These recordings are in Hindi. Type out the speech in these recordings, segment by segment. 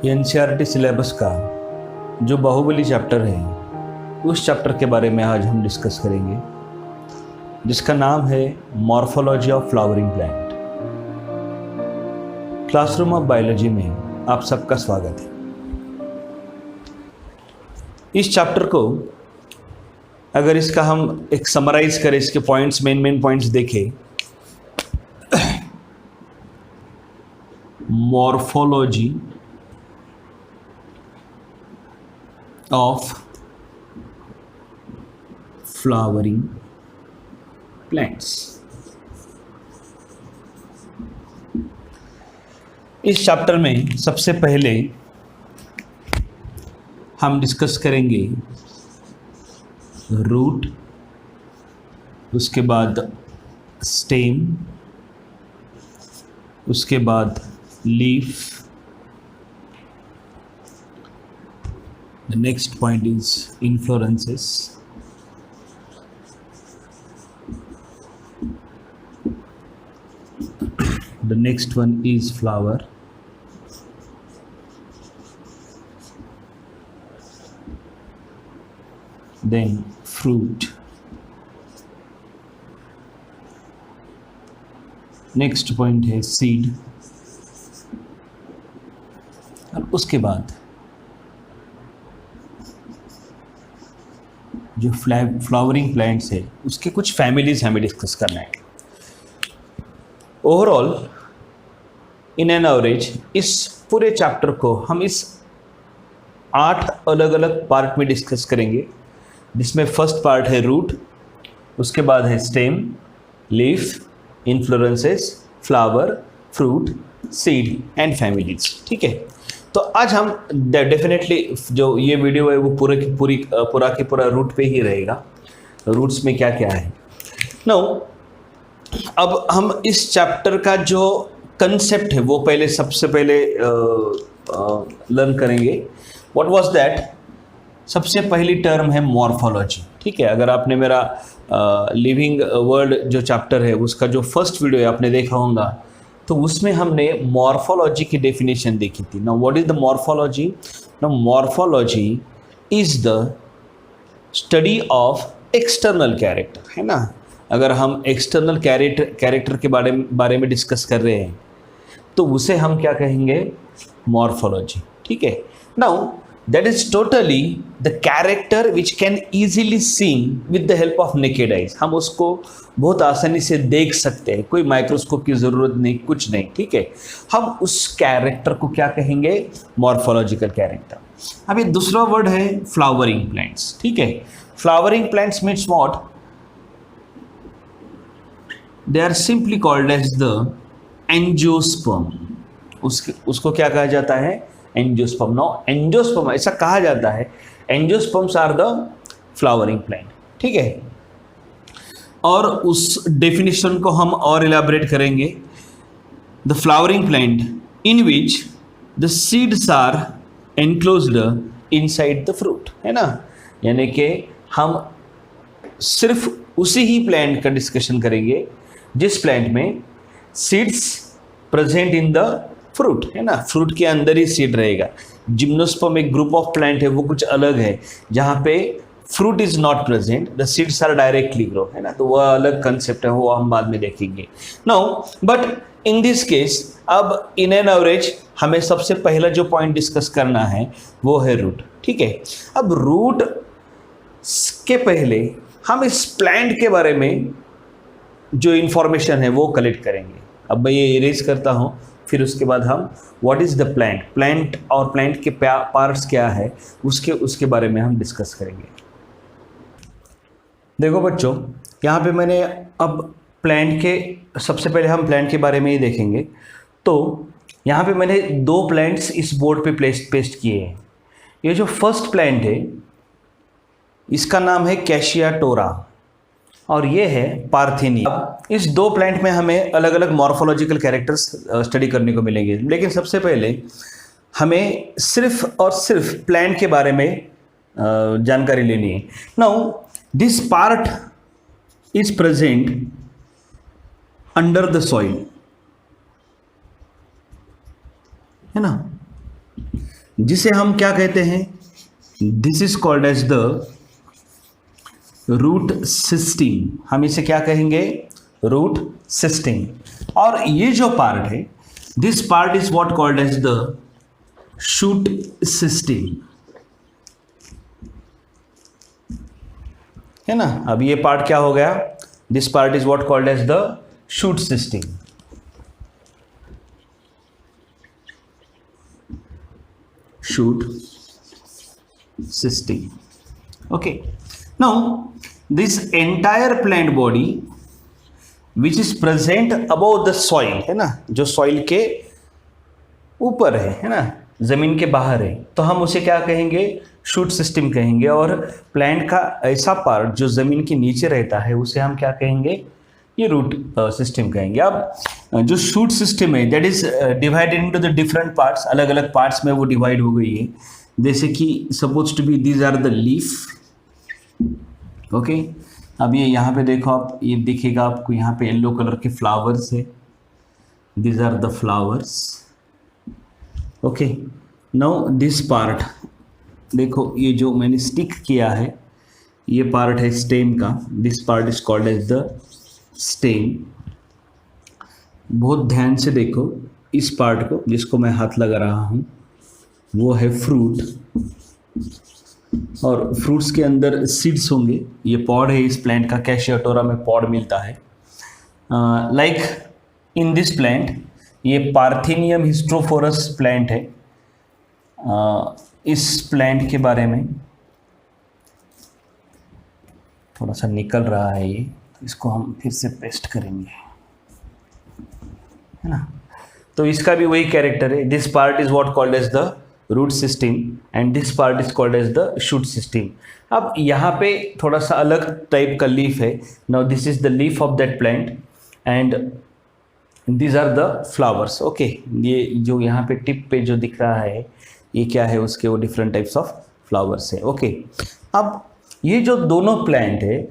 एनसीईआरटी सिलेबस का जो बाहुबली चैप्टर है उस चैप्टर के बारे में आज हम डिस्कस करेंगे, जिसका नाम है morphology of flowering plant. Classroom of biology में आप सबका स्वागत है। इस चैप्टर को अगर इसका हम एक समराइज करें, इसके पॉइंट्स, मेन पॉइंट्स देखें, मॉर्फोलॉजी ऑफ फ्लावरिंग प्लांट्स। इस चैप्टर में सबसे पहले हम डिस्कस करेंगे रूट, उसके बाद स्टेम, उसके बाद leaf. The next point is inflorescences. The next one is flower. Then fruit. Next point है seed. और उसके बाद जो फ्लावरिंग प्लांट्स है उसके कुछ फैमिलीज हमें डिस्कस करना है। ओवरऑल इन एन एवरेज इस पूरे चैप्टर को हम इस 8 अलग अलग पार्ट में डिस्कस करेंगे, जिसमें फर्स्ट पार्ट है रूट, उसके बाद है stem, leaf, inflorescences, flower, fruit, seed and families. ठीक है, तो आज हम डेफिनेटली जो ये वीडियो है वो पूरा की पूरा रूट पे ही रहेगा। रूट्स में क्या क्या है। नाउ अब हम इस चैप्टर का जो कंसेप्ट है वो पहले सबसे पहले लर्न करेंगे। What was that? सबसे पहली टर्म है मॉर्फोलॉजी। ठीक है, अगर आपने मेरा लिविंग वर्ल्ड जो चैप्टर है उसका जो फर्स्ट वीडियो है आपने देखा होगा, तो उसमें हमने मॉर्फोलॉजी की डेफिनेशन देखी थी। Now what is the morphology? Now morphology is the study of external character, है ना। अगर हम एक्सटर्नल कैरेक्टर के बारे में डिस्कस कर रहे हैं तो उसे हम क्या कहेंगे? मॉर्फोलॉजी। ठीक है, now that is totally the character which can easily seen with the help of naked eyes। हम उसको बहुत आसानी से देख सकते हैं, कोई माइक्रोस्कोप की ज़रूरत नहीं, कुछ नहीं। ठीक है, हम उस कैरेक्टर को क्या कहेंगे? Morphological character. अभी दूसरा वर्ड है फ्लावरिंग प्लांट्स। ठीक है, flowering plants means what? They are simply called as the angiosperm. उसको क्या कहा जाता है? एंजियोस्पर्म। नो, एंजियोस्पर्म ऐसा कहा जाता है, angiosperms are the flowering plant. ठीक है, और उस डेफिनेशन को हम और इलैबोरेट करेंगे। The flowering plant in which the seeds are enclosed inside the fruit, है ना। यानी कि हम सिर्फ उसी ही प्लांट का डिस्कशन करेंगे जिस प्लांट में seeds present in the fruit, है ना। फ्रूट के अंदर ही सीड रहेगा। जिम्नोस्पर्म एक ग्रुप ऑफ प्लांट है, वो कुछ अलग है, जहाँ पे fruit is not present, the seeds are directly grow, है ना। तो वह अलग कंसेप्ट है, वो हम बाद में देखेंगे। Now but in this case अब इन एन एवरेज हमें सबसे पहला जो पॉइंट डिस्कस करना है वो है रूट। ठीक है, अब रूट के पहले हम इस प्लांट के बारे में जो इंफॉर्मेशन है वो कलेक्ट करेंगे। अब मैं ये इरेज करता हूँ, फिर उसके बाद हम व्हाट इज़ द प्लांट और प्लांट के पार्ट्स क्या है उसके बारे में हम डिस्कस करेंगे। देखो बच्चों, यहाँ पे मैंने अब प्लांट के सबसे पहले हम प्लांट के बारे में ही देखेंगे। तो यहाँ पे मैंने 2 प्लांट्स इस बोर्ड पे पेस्ट किए हैं। ये जो फर्स्ट प्लांट है इसका नाम है कैशिया टोरा और ये है पार्थेनिया। अब इस 2 प्लांट में हमें अलग अलग मॉर्फोलॉजिकल कैरेक्टर्स स्टडी करने को मिलेंगे, लेकिन सबसे पहले हमें सिर्फ और सिर्फ प्लांट के बारे में जानकारी लेनी है। Now this part is present under the soil, है ना। जिसे हम क्या कहते हैं, this is called as the root system. हम इसे क्या कहेंगे, रूट सिस्टम। और ये जो पार्ट है, this part is what called as the shoot system, है ना। अब ये पार्ट क्या हो गया, this part is what called as the shoot system. Shoot system, okay. Now this entire plant body which is present above the soil, है ना, जो सॉइल के ऊपर है ना, जमीन के बाहर है, तो हम उसे क्या कहेंगे, शूट सिस्टम कहेंगे। और प्लांट का ऐसा पार्ट जो जमीन के नीचे रहता है उसे हम क्या कहेंगे, ये रूट सिस्टम कहेंगे। अब जो शूट सिस्टम है that is divided into the different parts, अलग अलग पार्ट्स में वो डिवाइड हो गई है। जैसे कि suppose to be these are the leaf, okay. अब ये यहाँ पे देखो आप, ये दिखेगा आपको यहाँ पे येलो कलर के फ्लावर्स है, these are the flowers, okay. Now this part देखो, ये जो मैंने स्टिक किया है ये पार्ट है स्टेम का, this part is called as the stem. बहुत ध्यान से देखो इस पार्ट को, जिसको मैं हाथ लगा रहा हूँ वो है फ्रूट, और फ्रूट्स के अंदर सीड्स होंगे। ये पॉड है इस प्लांट का, कैशियोटोरा में पॉड मिलता है। लाइक इन दिस प्लांट, ये पार्थेनियम हिस्ट्रोफोरस प्लांट है। इस प्लांट के बारे में थोड़ा सा निकल रहा है ये, तो इसको हम फिर से पेस्ट करेंगे, है ना। तो इसका भी वही कैरेक्टर है, this part is what called as the root system and this part is called as the shoot system. अब यहाँ पे थोड़ा सा अलग टाइप का लीफ है। Now this is the leaf of that plant and these are the flowers, okay. ये जो यहाँ पे टिप पे जो दिख रहा है ये क्या है, उसके वो डिफरेंट टाइप्स ऑफ फ्लावर्स है, ओके। अब ये जो दोनों प्लांट है,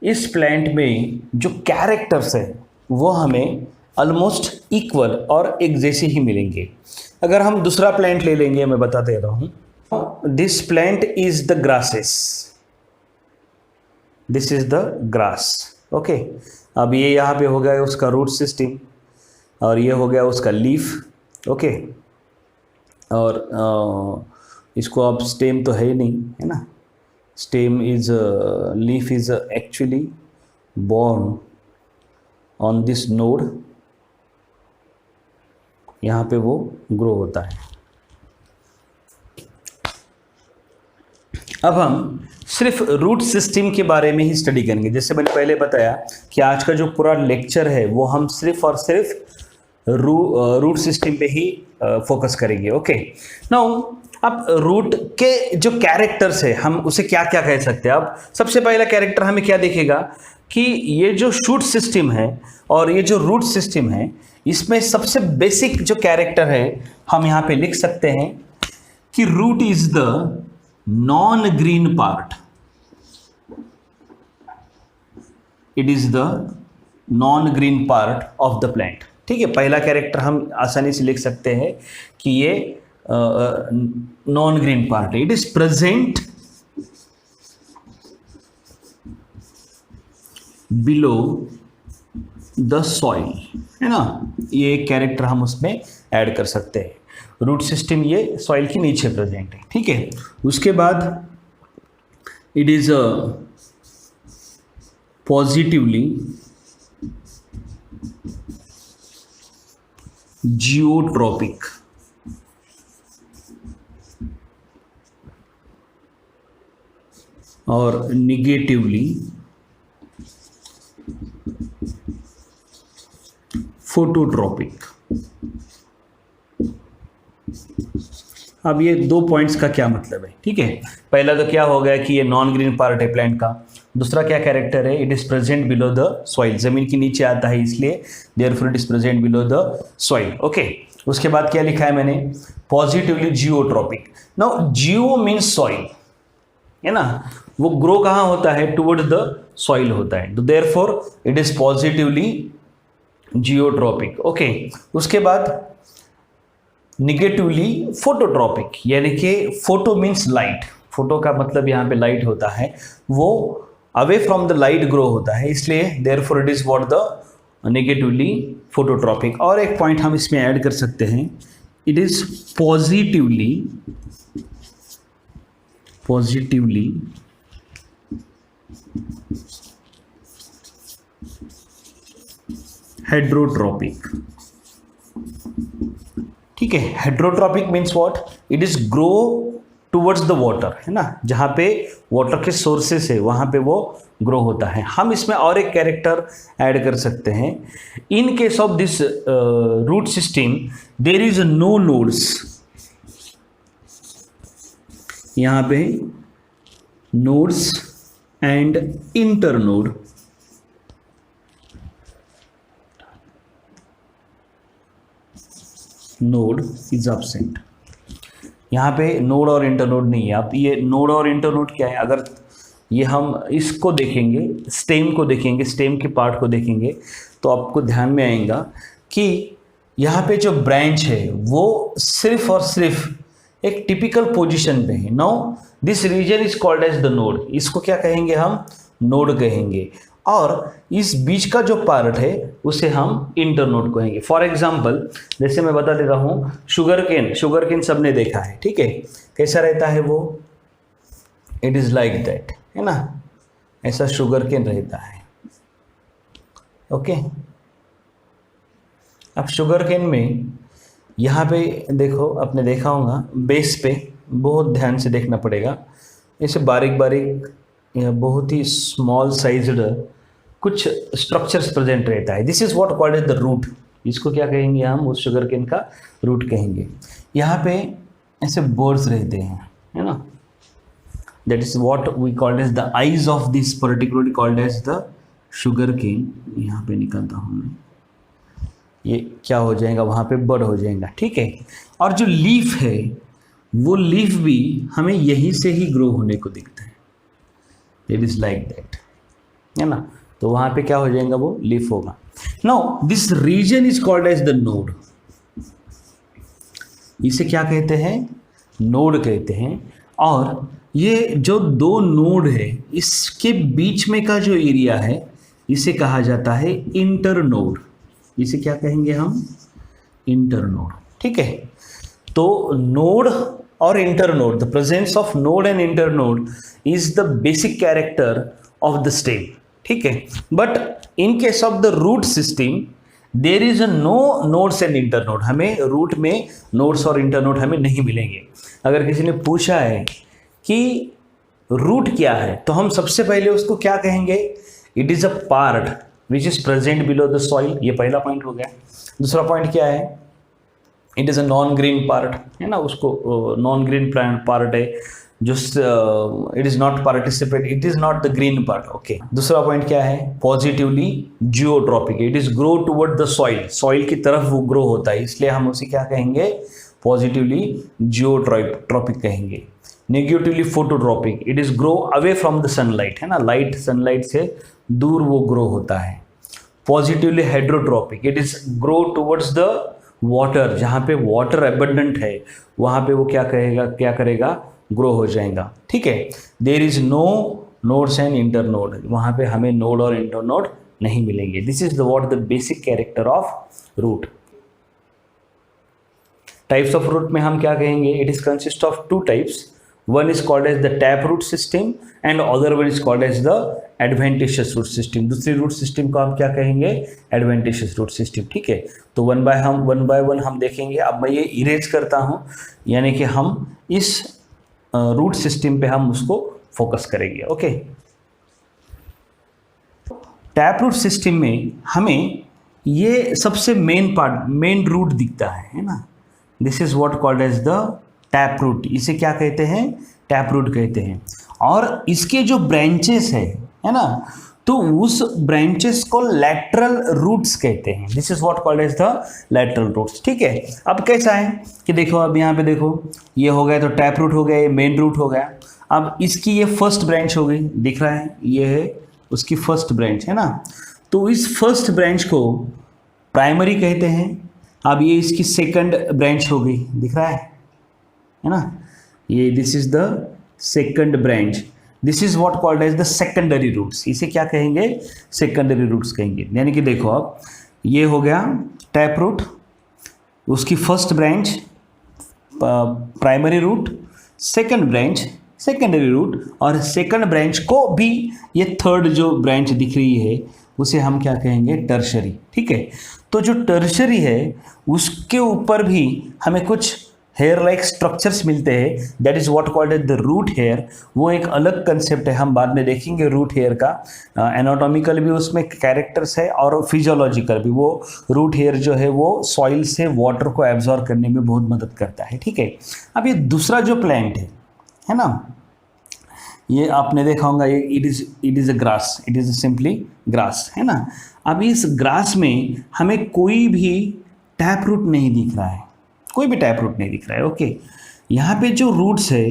इस प्लांट में जो कैरेक्टर्स है वो हमें ऑलमोस्ट इक्वल और एक जैसे ही मिलेंगे। अगर हम दूसरा प्लांट ले लेंगे, मैं बता दे रहा हूँ, this plant is the grasses, this is the grass, okay. अब ये यहाँ पे हो गया उसका रूट सिस्टम और ये हो गया उसका लीफ, ओके। और इसको अब स्टेम तो है ही नहीं, है ना। Stem is leaf is actually born on this node, यहाँ पे वो ग्रो होता है। अब हम सिर्फ रूट सिस्टम के बारे में ही स्टडी करेंगे। जैसे मैंने पहले बताया कि आज का जो पूरा लेक्चर है वो हम सिर्फ और सिर्फ रूट सिस्टम पे ही फोकस करेंगे, ओके। नाउ अब रूट के जो कैरेक्टर्स है हम उसे क्या क्या कह सकते हैं। अब सबसे पहला कैरेक्टर हमें क्या दिखेगा कि ये जो शूट सिस्टम है और ये जो रूट सिस्टम है, इसमें सबसे बेसिक जो कैरेक्टर है हम यहाँ पे लिख सकते हैं कि root is the non green part, it is the non green part of the plant, ठीक है। पहला कैरेक्टर हम आसानी से लिख सकते हैं कि ये नॉन ग्रीन पार्ट है, it is present below the soil, है ना। ये एक कैरेक्टर हम उसमें ऐड कर सकते हैं। रूट सिस्टम ये सॉइल के नीचे प्रेजेंट है, ठीक है। उसके बाद इट इज पॉजिटिवली जियोट्रॉपिक, और निगेटिवली फोटोट्रॉपिक। अब ये दो पॉइंट्स का क्या मतलब है, ठीक है। पहला तो क्या हो गया कि ये नॉन ग्रीन पार्ट है प्लांट का। दूसरा क्या कैरेक्टर है, it is present below the soil, जमीन के नीचे आता है इसलिए therefore it is present below the soil, okay. उसके बाद क्या लिखा है मैंने, पॉजिटिवली जियोट्रॉपिक। नाउ जियो मीन्स सॉइल, है ना। वो ग्रो कहाँ होता है, टुवर्ड्स द सॉइल होता है, तो therefore it is positively geotropic, okay. उसके बाद निगेटिवली फोटोट्रॉपिक, यानी कि फोटो मीन्स लाइट, फोटो का मतलब यहाँ पे लाइट होता है, वो away from the light grow होता है, इसलिए therefore it is what the negatively phototropic. और एक पॉइंट हम इसमें ऐड कर सकते हैं, इट इज पॉजिटिवली हेड्रोट्रॉपिक। ठीक है, hydrotropic means what, it is grow towards the water, है ना, जहाँ पे वाटर के सोर्सेस है वहाँ पे वो ग्रो होता है। हम इसमें और एक कैरेक्टर ऐड कर सकते हैं, in case of this root system there is no nodes, यहाँ पे nodes and internode, node is absent. यहाँ पे नोड और इंटरनोड नहीं है। अब ये नोड और इंटरनोड क्या है, अगर ये हम इसको देखेंगे, स्टेम को देखेंगे, स्टेम के पार्ट को देखेंगे, तो आपको ध्यान में आएगा कि यहाँ पे जो ब्रांच है वो सिर्फ और सिर्फ एक टिपिकल पोजीशन पे है। Now this region is called as the node, इसको क्या कहेंगे हम, नोड कहेंगे, और इस बीच का जो पार्ट है उसे हम इंटरनोड कहेंगे। फॉर एग्जाम्पल जैसे मैं बता देता हूँ, शुगर केन सबने देखा है, ठीक है, कैसा रहता है वो, इट इज़ लाइक दैट, है ना, ऐसा शुगर केन रहता है। ओके, अब शुगर केन में यहाँ पे देखो, आपने देखा होगा बेस पे बहुत ध्यान से देखना पड़ेगा, ऐसे बारीक बारीक या बहुत ही स्मॉल साइज्ड कुछ स्ट्रक्चर्स प्रेजेंट रहता है। This is what called as the root, इसको क्या कहेंगे हम, उस शुगर केन का रूट कहेंगे। यहाँ पे ऐसे बोर्ड्स रहते हैं, है ना, that is what we called as the eyes of this particularly called as the sugar cane. यहाँ पे निकलता हूँ मैं, ये क्या हो जाएगा, वहाँ पे बड हो जाएगा, ठीक है। और जो लीफ है वो लीफ भी हमें यहीं से ही ग्रो होने को दिखता है, इट इज लाइक दैट, है ना, तो वहाँ पे क्या हो जाएगा, वो लीफ होगा। Now this region is called as the node, इसे क्या कहते हैं, नोड कहते हैं। और ये जो दो नोड है इसके बीच में का जो एरिया है इसे कहा जाता है इंटरनोड, इसे क्या कहेंगे हम, इंटरनोड, ठीक है। तो नोड और internode, the presence of node and internode is the basic character of the stem, ठीक है। But in case of the root system there is no nodes and internode, हमें रूट में नोड्स और इंटरनोड हमें नहीं मिलेंगे। अगर किसी ने पूछा है कि रूट क्या है, तो हम सबसे पहले उसको क्या कहेंगे, it is a part which is present below the soil, ये पहला पॉइंट हो गया। दूसरा पॉइंट क्या है, it is a non green part, है ना, उसको नॉन ग्रीन पार्ट है, जो it is not participate, it is not the green part, okay. दूसरा पॉइंट क्या है, positively geotropic, it is grow toward the soil, soil की तरफ वो ग्रो होता है, इसलिए हम उसे क्या कहेंगे, पॉजिटिवली जियोट्रॉपिक कहेंगे। Negatively phototropic, it is grow away from the sunlight, है ना, लाइट सनलाइट से दूर वो ग्रो होता है। Positively hydrotropic, it is grow towards the water, जहाँ पे वाटर एबंडेंट है वहाँ पे वो क्या करेगा, ग्रो हो जाएगा, ठीक है। There is no nodes and internode, वहाँ पे हमें नोड और इंटरनोड नहीं मिलेंगे। This is the what the basic character of root. Types of root में हम क्या कहेंगे, it is consist of two types, one is called as the tap root system and other one is called as the adventitious root system. दूसरी रूट सिस्टम को हम क्या कहेंगे, एडवेंटिशियस रूट सिस्टम, ठीक है। तो वन बाय वन हम देखेंगे। अब मैं ये इरेज करता हूँ, यानी कि हम इस रूट सिस्टम पे हम उसको फोकस करेंगे, ओके। टैप रूट सिस्टम में हमें ये सबसे मेन रूट दिखता है ना, this is what called as the tap root, इसे क्या कहते हैं, टैप रूट कहते हैं। और इसके जो ब्रांचेस है ना, तो उस ब्रांचेस को लैटरल रूट्स कहते हैं, this is what called as the lateral roots, ठीक है। अब कैसा है कि देखो, अब यहाँ पे देखो, ये हो गया तो टैप रूट हो गया, ये मेन रूट हो गया। अब इसकी ये फर्स्ट ब्रांच हो गई, दिख रहा है, ये है उसकी फर्स्ट ब्रांच, है ना। तो इस फर्स्ट ब्रांच को प्राइमरी कहते हैं अब ये इसकी सेकंड ब्रांच हो गई, दिख रहा है ना, ये this is the second branch, this is what called as the secondary roots. इसे क्या कहेंगे, सेकेंडरी रूट्स कहेंगे। यानी कि देखो अब ये हो गया टैप रूट, उसकी first branch primary root, second branch secondary root, और सेकंड ब्रांच को भी ये थर्ड जो ब्रांच दिख रही है उसे हम क्या कहेंगे, टर्शरी। ठीक है, तो जो टर्शरी है उसके ऊपर भी हमें कुछ हेयर लाइक स्ट्रक्चर्स मिलते हैं, that is what called as the root hair. वो एक अलग कंसेप्ट है, हम बाद में देखेंगे रूट हेयर का। एनाटॉमिकल भी उसमें कैरेक्टर्स है और फिजियोलॉजिकल भी। वो रूट हेयर जो है वो सॉइल से वाटर को एब्जॉर्ब करने में बहुत मदद करता है। ठीक है, अब ये दूसरा जो प्लांट है ना, ये आपने देखा होगा, ये it is a grass, it is simply grass, है ना। अब इस ग्रास में हमें कोई भी टैप रूट नहीं दिख रहा है, कोई भी टैप रूट नहीं दिख रहा है। ओके, यहाँ पे जो रूट्स है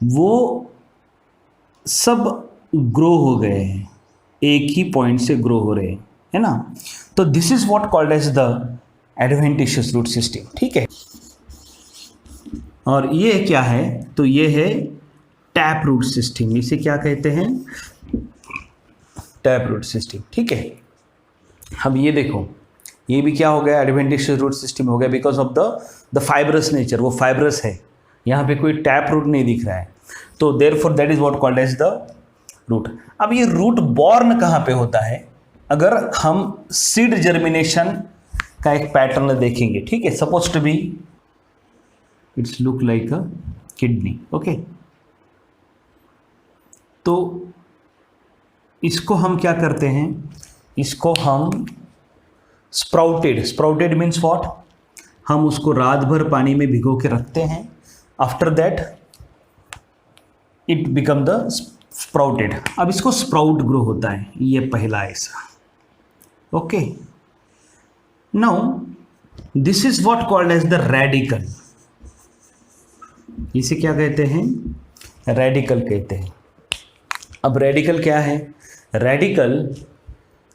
वो सब ग्रो हो गए हैं, एक ही पॉइंट से ग्रो हो रहे हैं, है ना। तो this is what called as the adventitious root system. ठीक है, और ये क्या है, तो ये है टैप रूट सिस्टम। इसे क्या कहते हैं, टैप रूट सिस्टम। ठीक है, अब ये देखो, ये भी क्या हो गया, एडवेंटिशियस रूट सिस्टम हो गया, because of the fibrous nature. वो फाइब्रस है, यहाँ पे कोई टैप रूट नहीं दिख रहा है, तो therefore that is what called as the root. अब ये रूट बॉर्न कहाँ पे होता है, अगर हम सीड जर्मिनेशन का एक पैटर्न देखेंगे। ठीक है, suppose to be its look like a kidney. Okay, तो इसको हम क्या करते हैं, इसको हम स्प्राउटेड मीन्स व्हाट, हम उसको रात भर पानी में भिगो के रखते हैं, after that it become the sprouted. अब इसको स्प्राउट ग्रो होता है, ये पहला ऐसा। Okay, now this is what called as the radical. इसे क्या कहते हैं, रेडिकल कहते हैं। अब रेडिकल क्या है, रेडिकल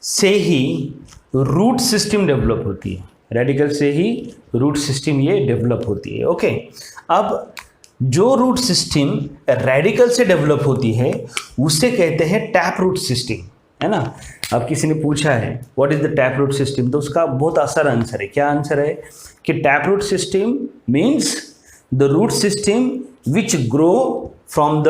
से ही रूट सिस्टम डेवलप होती है, रेडिकल से ही रूट सिस्टम ये डेवलप होती है। ओके, अब जो रूट सिस्टम रेडिकल से डेवलप होती है उसे कहते हैं टैप रूट सिस्टम, है ना। अब किसी ने पूछा है what is the tap root system, तो उसका बहुत आसान आंसर है। क्या आंसर है कि tap root system means the root system which grow from the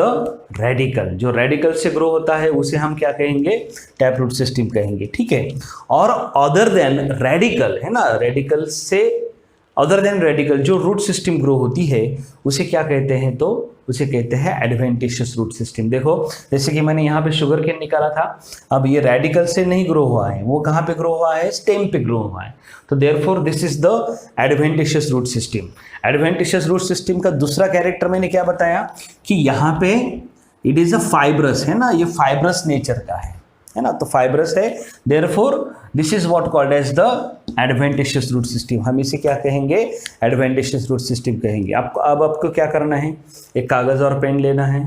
radical. जो रेडिकल से ग्रो होता है उसे हम क्या कहेंगे, टैप रूट सिस्टम कहेंगे। ठीक है, और अदर देन रेडिकल, है ना, रेडिकल से अदर देन रेडिकल जो रूट सिस्टम ग्रो होती है उसे क्या कहते हैं, तो उसे कहते हैं एडवेंटिशियस रूट सिस्टम। देखो, जैसे कि मैंने यहाँ पे शुगर केन निकाला था, अब ये रेडिकल से नहीं ग्रो हुआ है, वो कहाँ पे ग्रो हुआ है, स्टेम पे ग्रो हुआ है। तो therefore this is the adventitious root system. Adventitious root system का दूसरा कैरेक्टर मैंने क्या बताया कि यहाँ पे इट इज अ फाइब्रस, है ना, ये फाइब्रस नेचर का है ना, तो फाइब्रस है, therefore this is what called as the adventitious root system. हम इसे क्या कहेंगे, एडवेंटिशियस रूट सिस्टम कहेंगे। आपको क्या करना है, एक कागज़ और पेन लेना है,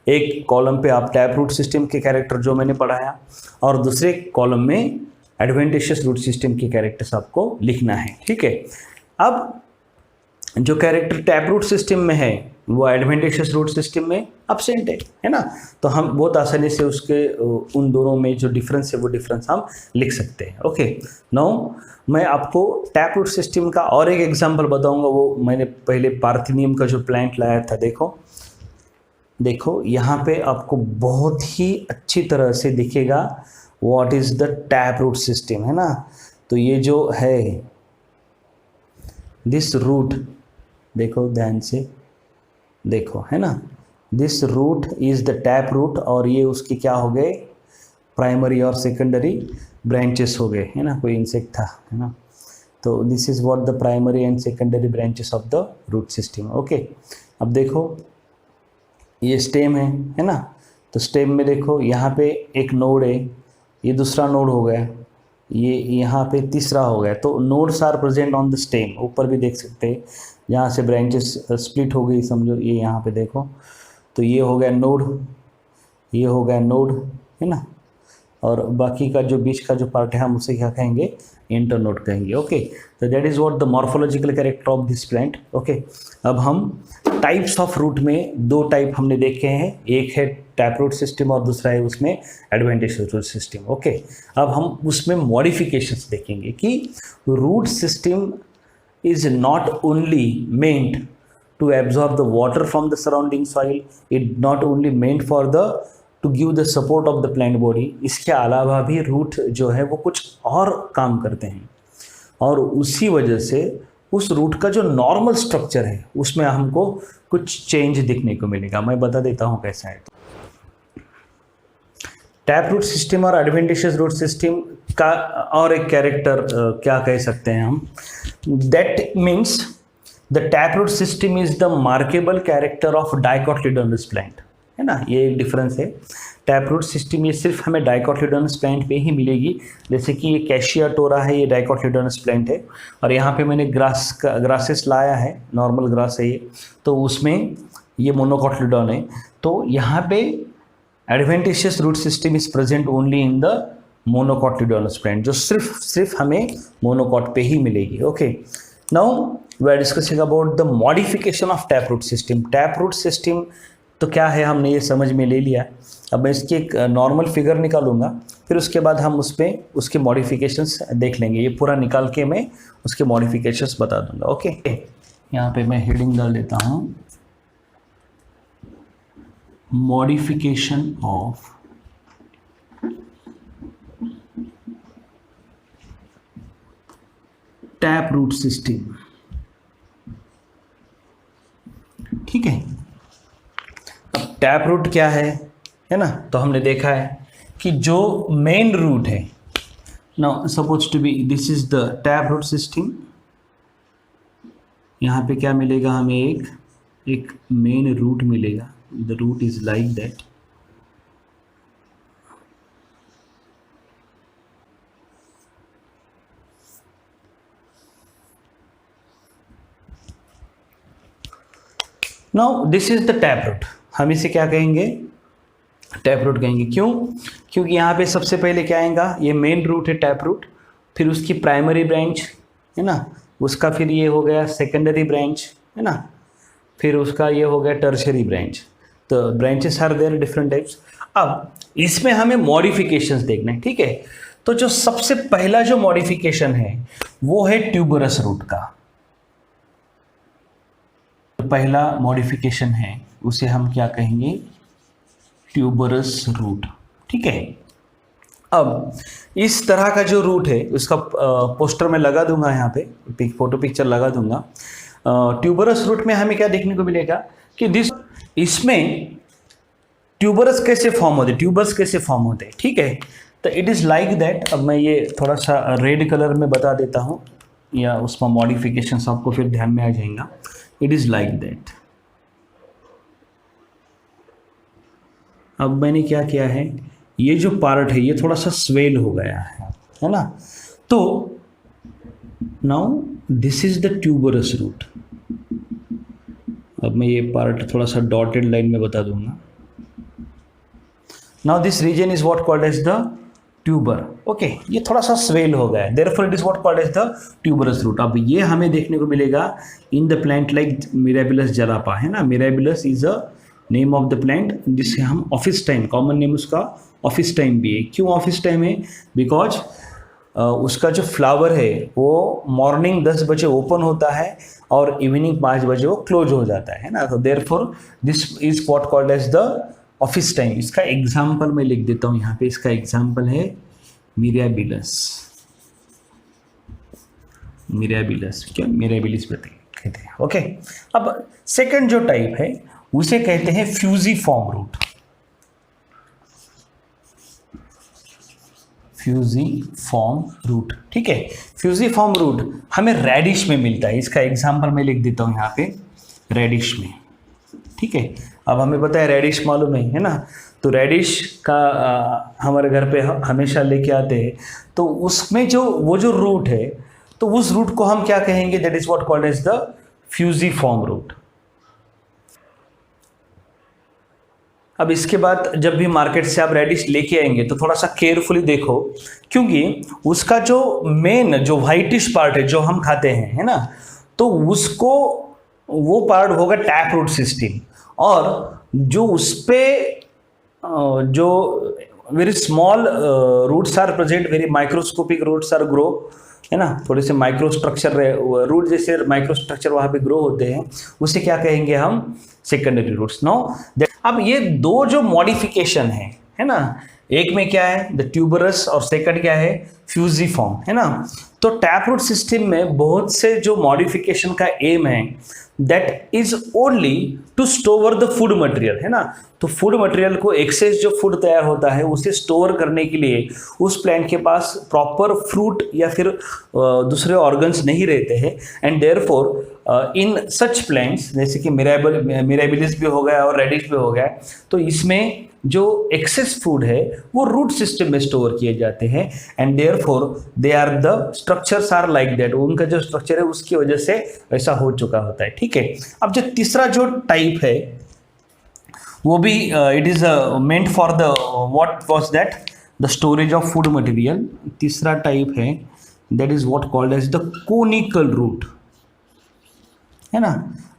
एक कॉलम पे आप टैप रूट सिस्टम के कैरेक्टर जो मैंने पढ़ाया, और दूसरे कॉलम में एडवेंटिशियस रूट सिस्टम के कैरेक्टर्स आपको लिखना है। ठीक है, अब जो कैरेक्टर टैप रूट सिस्टम में है वो एडवेंटिशियस रूट सिस्टम में एब्सेंट है ना, तो हम बहुत आसानी से उसके उन दोनों में जो डिफरेंस है वो डिफरेंस हम लिख सकते हैं। ओके, नाउ मैं आपको टैप रूट सिस्टम का और एक एग्जांपल बताऊंगा। वो मैंने पहले पार्थिनियम का जो प्लांट लाया था, देखो यहाँ पे आपको बहुत ही अच्छी तरह से दिखेगा what is the tap root system, है ना। तो ये जो है दिस रूट, देखो ध्यान से देखो, है ना, this root is the tap root, और ये उसके क्या हो गए, प्राइमरी और सेकेंडरी ब्रांचेस हो गए, है ना, कोई इंसेक्ट था, है ना। तो this is what the primary and secondary branches of the root system. Okay, अब देखो ये स्टेम है ना, तो स्टेम में देखो यहाँ पे एक नोड है, ये दूसरा नोड हो गया, ये यहाँ पे तीसरा हो गया। तो nodes are present on the stem, ऊपर भी देख सकते हैं जहाँ से ब्रांचेस स्प्लिट हो गई, समझो ये यहाँ पे देखो, तो ये हो गया नोड, ये हो गया नोड, है ना, और बाकी का जो बीच का जो पार्ट है हम उसे क्या कहेंगे, इंटरनोड कहेंगे। ओके, तो that is what the morphological character of this plant. Okay, अब हम टाइप्स ऑफ रूट में दो टाइप हमने देखे हैं, एक है टैप रूट सिस्टम और दूसरा है उसमें एडवेंटिशियस रूट सिस्टम। ओके, अब हम उसमें मॉडिफिकेशंस देखेंगे कि root system is not only meant to absorb the water from the surrounding soil, it not only meant for the to give the support of the plant body, इसके अलावा भी रूट जो है वो कुछ और काम करते हैं और उसी वजह से उस रूट का जो नॉर्मल स्ट्रक्चर है उसमें हमको कुछ चेंज दिखने को मिलेगा। मैं बता देता हूँ कैसा है। टैप रूट सिस्टम और एडवेंटिशियस रूट सिस्टम का और एक कैरेक्टर क्या कह सकते हैं हम, that means the tap root system is the markable character of dicotyledonous plant, है ना, ये एक डिफरेंस है। टैप रूट सिस्टम ये सिर्फ हमें डाइकोटिलेडोनस प्लांट पे ही मिलेगी, जैसे कि ये कैशिया टोरा है, ये डाइकोटिलेडोनस प्लांट है और यहाँ पे मैंने ग्रासेस लाया है, नॉर्मल ग्रास है ये, तो उसमें ये मोनोकोटिलेडोन है। तो यहाँ पे adventitious root system is present only in the monocotyledonous plant, जो सिर्फ हमें मोनोकोट पे ही मिलेगी। Okay, now we are discussing about the modification of tap root system. Tap root system तो क्या है हमने ये समझ में ले लिया। अब मैं इसकी एक नॉर्मल फिगर निकालूंगा, फिर उसके बाद हम उस पर उसके मॉडिफिकेशंस देख लेंगे। ये पूरा निकाल के मैं उसके मॉडिफिकेशंस बता दूंगा। ओके, यहाँ पे मैं हेडिंग डाल देता हूँ, modification of tap root system. ठीक है, अब टैप रूट क्या है ना, तो हमने देखा है कि जो मेन रूट है, now suppose to be this is the tap root system. यहाँ पे क्या मिलेगा हमें, एक मेन रूट मिलेगा, the root is like that. Now this is the tap root, हम इसे क्या कहेंगे, टैप रूट कहेंगे। क्यों? क्योंकि यहाँ पे सबसे पहले क्या आएगा, ये मेन रूट है टैप रूट, फिर उसकी प्राइमरी ब्रांच है ना, उसका फिर ये हो गया सेकेंडरी ब्रांच है ना, फिर उसका ये हो गया टर्शरी ब्रांच। तो branches are there different types. अब इसमें हमें मॉडिफिकेशंस देखना है। ठीक है, तो जो सबसे पहला जो मॉडिफिकेशन है वो है ट्यूबरस रूट का। पहला मॉडिफिकेशन है उसे हम क्या कहेंगे, ट्यूबरस रूट। ठीक है, अब इस तरह का जो रूट है उसका पोस्टर में लगा दूंगा, यहाँ पे फोटो पिक्चर लगा दूंगा। ट्यूबरस रूट में हमें क्या देखने को मिलेगा कि इसमें ट्यूबरस कैसे फॉर्म होते, ट्यूबर्स कैसे फॉर्म होते हैं। ठीक है, तो इट इज़ लाइक दैट। अब मैं ये थोड़ा सा रेड कलर में बता देता हूँ, या उसमें मॉडिफिकेशंस आपको फिर ध्यान में आ जाएगा। It is like that. अब मैंने क्या किया है, ये जो पार्ट है ये थोड़ा सा स्वेल हो गया है ना, तो now this is the tuberous root. अब मैं ये पार्ट थोड़ा सा डॉटेड लाइन में बता दूंगा। Now this region is what called as the tuber. Okay, ये थोड़ा सा स्वेल हो गया है, therefore it is what called as the tuberous root. अब ये हमें देखने को मिलेगा in the plant like Mirabilis jalapa, है ना। Mirabilis is a name of the plant जिसे हम ऑफिस टाइम, कॉमन नेम उसका ऑफिस टाइम भी है। क्यों ऑफिस टाइम है? बिकॉज उसका जो फ्लावर है वो मॉर्निंग 10 बजे ओपन होता है और इवनिंग 5 बजे वो क्लोज हो जाता है ना। तो therefore this is what called as the office time. इसका एग्जाम्पल मैं लिख देता हूँ यहाँ पे, इसका एग्जाम्पल है मिराबिलस। मिराबिलस, क्या मिराबिलिस कहते हैं। ओके, अब सेकंड जो टाइप है उसे कहते हैं फ्यूजिफॉर्म रूट। फ्यूजिफॉर्म रूट, ठीक है। फ्यूजिफॉर्म रूट हमें रेडिश में मिलता है। इसका एग्जाम्पल मैं लिख देता हूँ यहाँ पे, रेडिश में। ठीक है, अब हमें पता है रेडिश मालूम है ना, तो रेडिश का हमारे घर पे हमेशा लेके आते हैं। तो उसमें जो वो जो रूट है, तो उस रूट को हम क्या कहेंगे, that is what called as the fusiform root. अब इसके बाद जब भी मार्केट से आप रेडिश लेके आएंगे तो थोड़ा सा केयरफुली देखो, क्योंकि उसका जो मेन जो व्हाइटिश पार्ट है जो हम खाते हैं, है ना, तो उसको वो पार्ट होगा टैप रूट सिस्टम, और जो उस पे जो very small roots are present, very microscopic roots are grow, है ना, थोड़े से माइक्रो स्ट्रक्चर रूट जैसे माइक्रो स्ट्रक्चर वहां पे ग्रो होते हैं, उसे क्या कहेंगे हम, सेकेंडरी रूट्स। नो, अब ये दो जो मॉडिफिकेशन है ना, एक में क्या है द ट्यूबरस और सेकंड क्या है फ्यूजिफॉर्म, है ना। तो टैप रूट सिस्टम में बहुत से जो मॉडिफिकेशन का एम है that is only to store the food material, है ना। तो फूड मटेरियल को एक्सेस जो फूड तैयार होता है उसे स्टोर करने के लिए उस प्लांट के पास प्रॉपर फ्रूट या फिर दूसरे ऑर्गन्स नहीं रहते हैं, and therefore in such plants जैसे कि मिराबिलिस भी हो गया और रेडिश भी हो गया, तो इसमें जो एक्सेस फूड है वो रूट सिस्टम में स्टोर किए जाते हैं, and therefore they are the structures are like that, उनका जो स्ट्रक्चर है उसकी वजह से ऐसा हो चुका होता है, ठीक है। अब जो तीसरा जो टाइप है वो भी it is meant for the what was that the storage of food material. तीसरा टाइप है that is what called as the conical root, है ना।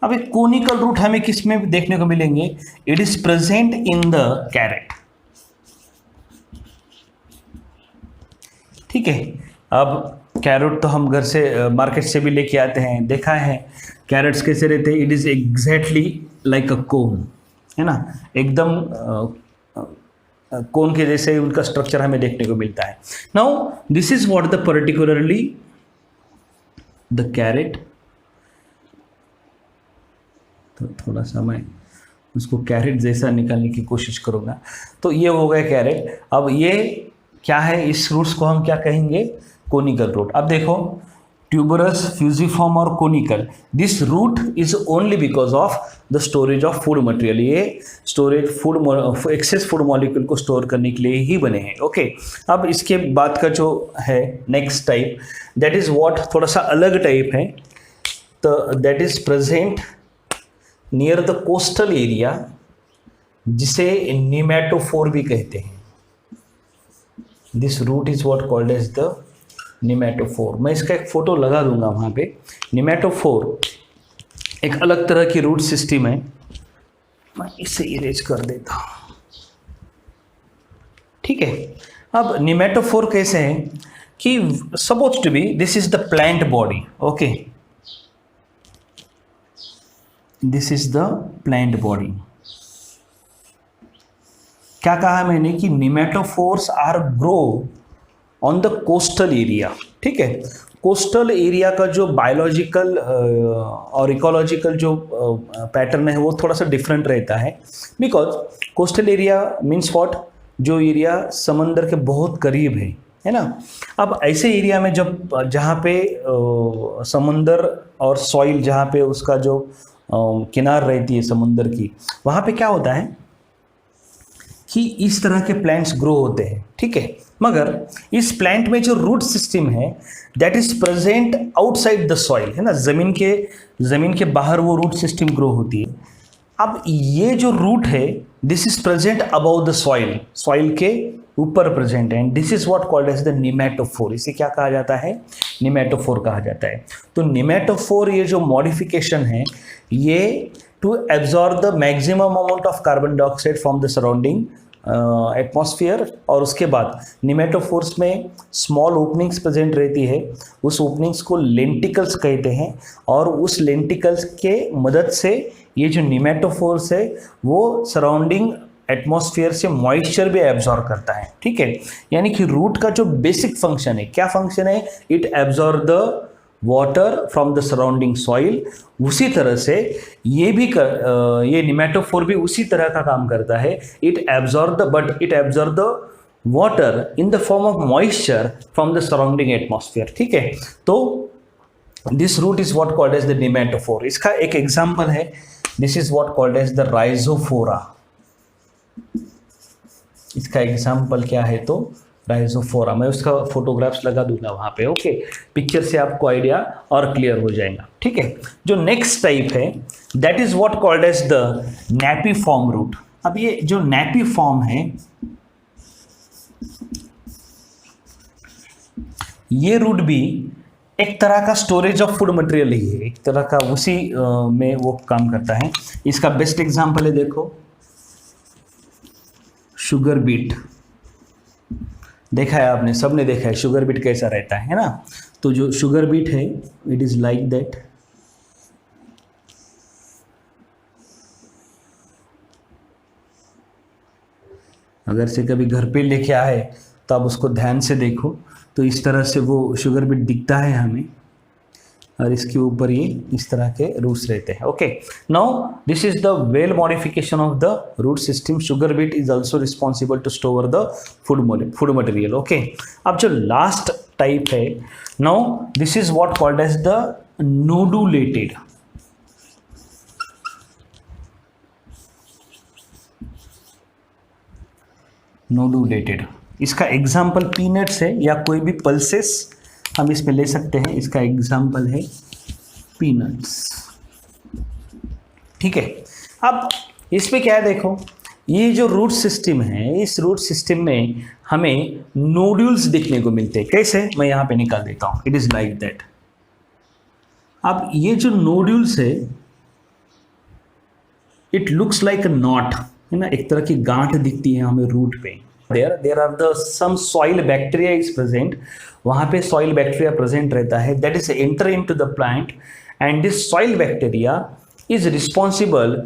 अब एक कोनिकल रूट हमें किस में देखने को मिलेंगे, it is present in the carat, ठीक है। अब कैरेट तो हम घर से मार्केट से भी लेके आते हैं, देखा है कैरेट्स कैसे रहते हैं, it is exactly like a cone, है ना, एकदम कोन के जैसे उनका स्ट्रक्चर हमें देखने को मिलता है। Now this is what the particularly the carat, तो थोड़ा सा मैं उसको कैरेट जैसा निकालने की कोशिश करूँगा। तो ये हो गया कैरेट। अब ये क्या है, इस रूट्स को हम क्या कहेंगे, कोनिकल रूट। अब देखो ट्यूबरस, फ्यूजिफॉर्म और conical, this root is only because of the storage of food material, ये storage food excess food molecule को स्टोर करने के लिए ही बने हैं, ओके। अब इसके बाद का जो है next type that is what, थोड़ा सा अलग टाइप है, तो that is present near the coastal area, जिसे निमेटोफोर भी कहते हैं। This root is what called as the pneumatophore. मैं इसका एक फोटो लगा दूंगा वहां पे। निमेटोफोर एक अलग तरह की रूट सिस्टम है, मैं इसे इरेज कर देता हूं, ठीक है। अब निमेटोफोर कैसे है कि suppose to be this is the plant body, okay, this is the plant body. क्या कहा मैंने कि pneumatophores are grow on the coastal area, ठीक है। कोस्टल एरिया का जो बायोलॉजिकल और इकोलॉजिकल जो पैटर्न है वो थोड़ा सा डिफरेंट रहता है, because coastal area means what, जो एरिया समंदर के बहुत करीब है ना। अब ऐसे एरिया में जब जहाँ पे समंदर और सॉइल जहाँ पे उसका जो किनार रहती है समुंदर की, वहाँ पे क्या होता है कि इस तरह के प्लांट्स ग्रो होते हैं, ठीक है। मगर इस प्लांट में जो रूट सिस्टम है that is present outside the soil, है ना, जमीन के बाहर वो रूट सिस्टम ग्रो होती है। अब ये जो रूट है this is present above the soil, soil के ऊपर प्रेजेंट है, and this is what called as the pneumatophore. इसे क्या कहा जाता है, निमेटोफोर कहा जाता है। तो निमेटोफोर ये जो मॉडिफिकेशन है ये to absorb the maximum amount of carbon dioxide from the surrounding atmosphere, और उसके बाद निमेटोफोर्स में स्मॉल ओपनिंग्स प्रेजेंट रहती है, उस ओपनिंग्स को लेंटिकल्स कहते हैं, और उस लेंटिकल्स के मदद से ये जो निमेटोफोर्स है वो सराउंडिंग एटमॉस्फेयर से मॉइस्चर भी एब्जॉर्ब करता है, ठीक है। यानी कि रूट का जो बेसिक फंक्शन है, क्या फंक्शन है, it absorb the water from the surrounding soil. उसी तरह से ये भी ये निमेटोफोर भी उसी तरह का काम करता है, it absorb the water in the form of moisture from the surrounding atmosphere, ठीक है। तो this root is what called as the pneumatophore. इसका एक एग्जांपल है, this is what called as the Rhizophora. इसका एग्जांपल क्या है, तो राइजोफोरा। मैं उसका फोटोग्राफ्स लगा दूंगा वहां पे, ओके। पिक्चर से आपको आइडिया और क्लियर हो जाएगा, ठीक है। जो नेक्स्ट टाइप है that is what called as the napiform root, अब ये जो नैपी फॉर्म है, ये रूट भी एक तरह का स्टोरेज ऑफ फूड मटेरियल ही है, एक तरह का उसी में वो काम करता है। इसका बेस्ट एग्जांपल है, देखो शुगर बीट, देखा है आपने, सबने देखा है शुगर बीट कैसा रहता है ना। तो जो शुगर बीट है इट इज लाइक दैट, अगर से कभी घर पे लेके आए तो आप उसको ध्यान से देखो, तो इस तरह से वो शुगर बीट दिखता है हमें, और इसके ऊपर ये इस तरह के रूट्स रहते हैं। Okay, now this is the well modification of the root system. Sugar beet is also responsible to store the food material. Okay, अब जो लास्ट टाइप है, now this is what called as the nodulated. Nodulated, इसका एग्जाम्पल पीनट्स है या कोई भी पल्सेस हम इसमें ले सकते हैं। इसका एग्जाम्पल है पीनट्स, ठीक है। अब इसमें क्या है, देखो ये जो रूट सिस्टम है, इस रूट सिस्टम में हमें नोड्यूल्स देखने को मिलते हैं। कैसे, मैं यहाँ पे निकाल देता हूँ, इट इज लाइक दैट। अब ये जो नोड्यूल्स है, it looks like a not, है ना, एक तरह की गांठ दिखती है हमें रूट पे। There are the some soil bacteria is present, वहाँ पे सॉइल बैक्टीरिया प्रेजेंट रहता है, that is enter into the plant, and this soil bacteria is responsible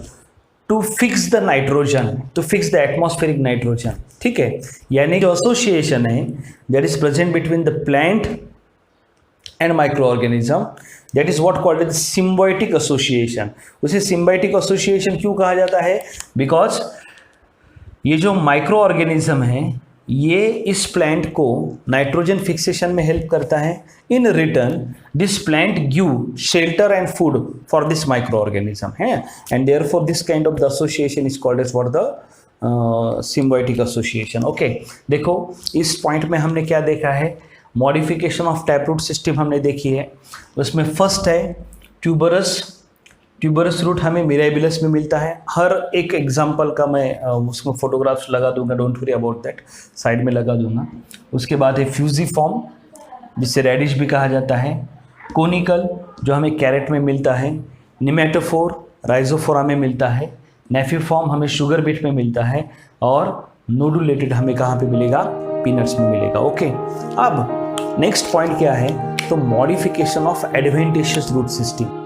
to fix the nitrogen, to fix the atmospheric nitrogen, ठीक है। यानी जो एसोसिएशन है that is present between the plant and micro organism, that is what called as symbiotic association. उसे सिम्बायोटिक एसोसिएशन क्यों कहा जाता है, बिकॉज ये जो माइक्रो ऑर्गेनिज्म है ये इस प्लांट को नाइट्रोजन फिक्सेशन में हेल्प करता है। In return this plant give shelter and food for this micro organism है, and therefore this kind of the association is called as what the symbiotic association. Okay, देखो इस पॉइंट में हमने क्या देखा है, मॉडिफिकेशन ऑफ टैपरूट सिस्टम हमने देखी है। उसमें फर्स्ट है ट्यूबरस। ट्यूबरस रूट हमें मिराबिलस में मिलता है। हर एक एग्जाम्पल का मैं उसमें फोटोग्राफ्स लगा दूंगा, don't worry about that, side में लगा दूंगा। उसके बाद है फ्यूजिफॉर्म, जिसे रेडिश भी कहा जाता है। कोनिकल, जो हमें कैरेट में मिलता है। निमेटोफोर, राइजोफोरा में मिलता है। नेफिफॉर्म हमें शुगर बीट में मिलता है, और नोडुलेटेड हमें कहाँ पे मिलेगा, पीनट्स में मिलेगा। ओके, अब नेक्स्ट पॉइंट क्या है, तो modification of adventitious root system.